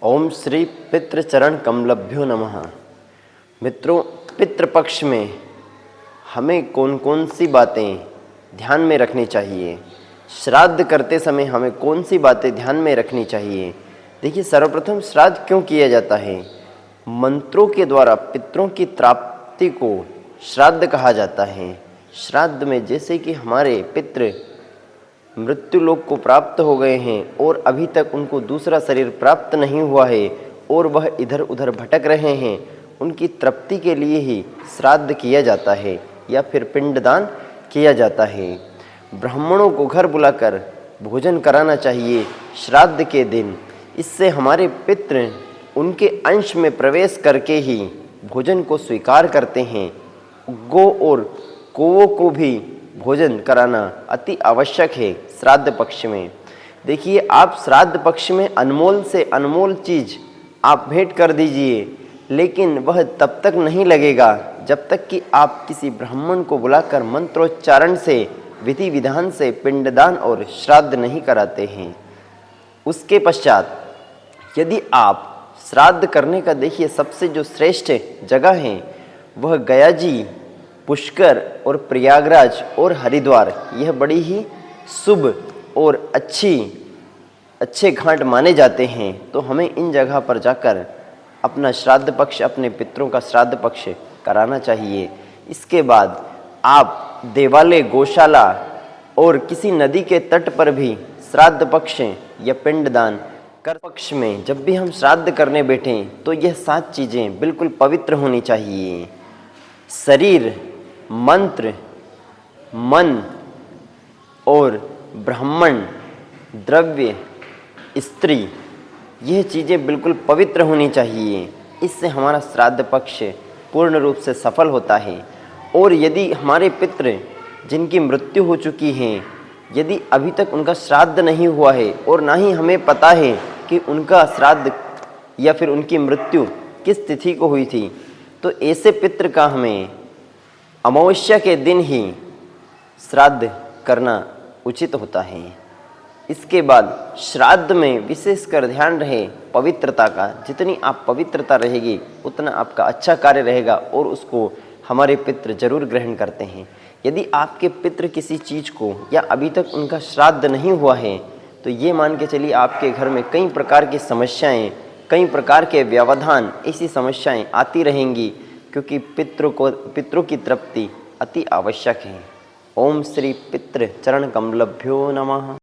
ओम श्री पितृचरण कमलभ्यो नमः। मित्रों, पितृपक्ष में हमें कौन कौन सी बातें ध्यान में रखनी चाहिए, श्राद्ध करते समय हमें कौन सी बातें ध्यान में रखनी चाहिए। देखिए, सर्वप्रथम श्राद्ध क्यों किया जाता है? मंत्रों के द्वारा पितरों की प्राप्ति को श्राद्ध कहा जाता है। श्राद्ध में जैसे कि हमारे पितृ मृत्यु लोक को प्राप्त हो गए हैं और अभी तक उनको दूसरा शरीर प्राप्त नहीं हुआ है और वह इधर उधर भटक रहे हैं, उनकी तृप्ति के लिए ही श्राद्ध किया जाता है या फिर पिंडदान किया जाता है। ब्राह्मणों को घर बुलाकर भोजन कराना चाहिए श्राद्ध के दिन। इससे हमारे पितृ उनके अंश में प्रवेश करके ही भोजन को स्वीकार करते हैं। गौ और कौवों को भी भोजन कराना अति आवश्यक है श्राद्ध पक्ष में। देखिए, आप श्राद्ध पक्ष में अनमोल से अनमोल चीज़ आप भेंट कर दीजिए, लेकिन वह तब तक नहीं लगेगा जब तक कि आप किसी ब्राह्मण को बुलाकर मंत्रोच्चारण से, विधि विधान से पिंडदान और श्राद्ध नहीं कराते हैं। उसके पश्चात यदि आप श्राद्ध करने का, देखिए, सबसे जो श्रेष्ठ जगह है वह गया जी, पुष्कर और प्रयागराज और हरिद्वार, यह बड़ी ही शुभ और अच्छे घाट माने जाते हैं। तो हमें इन जगह पर जाकर अपना श्राद्ध पक्ष, अपने पितरों का श्राद्ध पक्ष कराना चाहिए। इसके बाद आप देवालय, गौशाला और किसी नदी के तट पर भी श्राद्ध पक्ष या पिंडदान कर। पक्ष में जब भी हम श्राद्ध करने बैठें तो यह 7 चीज़ें बिल्कुल पवित्र होनी चाहिए: शरीर, मंत्र, मन और ब्राह्मण, द्रव्य, स्त्री, यह चीज़ें बिल्कुल पवित्र होनी चाहिए। इससे हमारा श्राद्ध पक्ष पूर्ण रूप से सफल होता है। और यदि हमारे पितृ जिनकी मृत्यु हो चुकी है, यदि अभी तक उनका श्राद्ध नहीं हुआ है और ना ही हमें पता है कि उनका श्राद्ध या फिर उनकी मृत्यु किस तिथि को हुई थी, तो ऐसे पितृ का हमें अमावस्या के दिन ही श्राद्ध करना उचित होता है। इसके बाद श्राद्ध में विशेषकर ध्यान रहे पवित्रता का। जितनी आप पवित्रता रहेगी उतना आपका अच्छा कार्य रहेगा और उसको हमारे पितृ जरूर ग्रहण करते हैं। यदि आपके पितृ किसी चीज़ को या अभी तक उनका श्राद्ध नहीं हुआ है तो ये मान के चलिए आपके घर में कई प्रकार की समस्याएं, कई प्रकार के व्यवधान, ऐसी समस्याएं आती रहेंगी, क्योंकि पितरों की तृप्ति अति आवश्यक है। ओम श्री पितृ चरण कमलभ्यो नमः।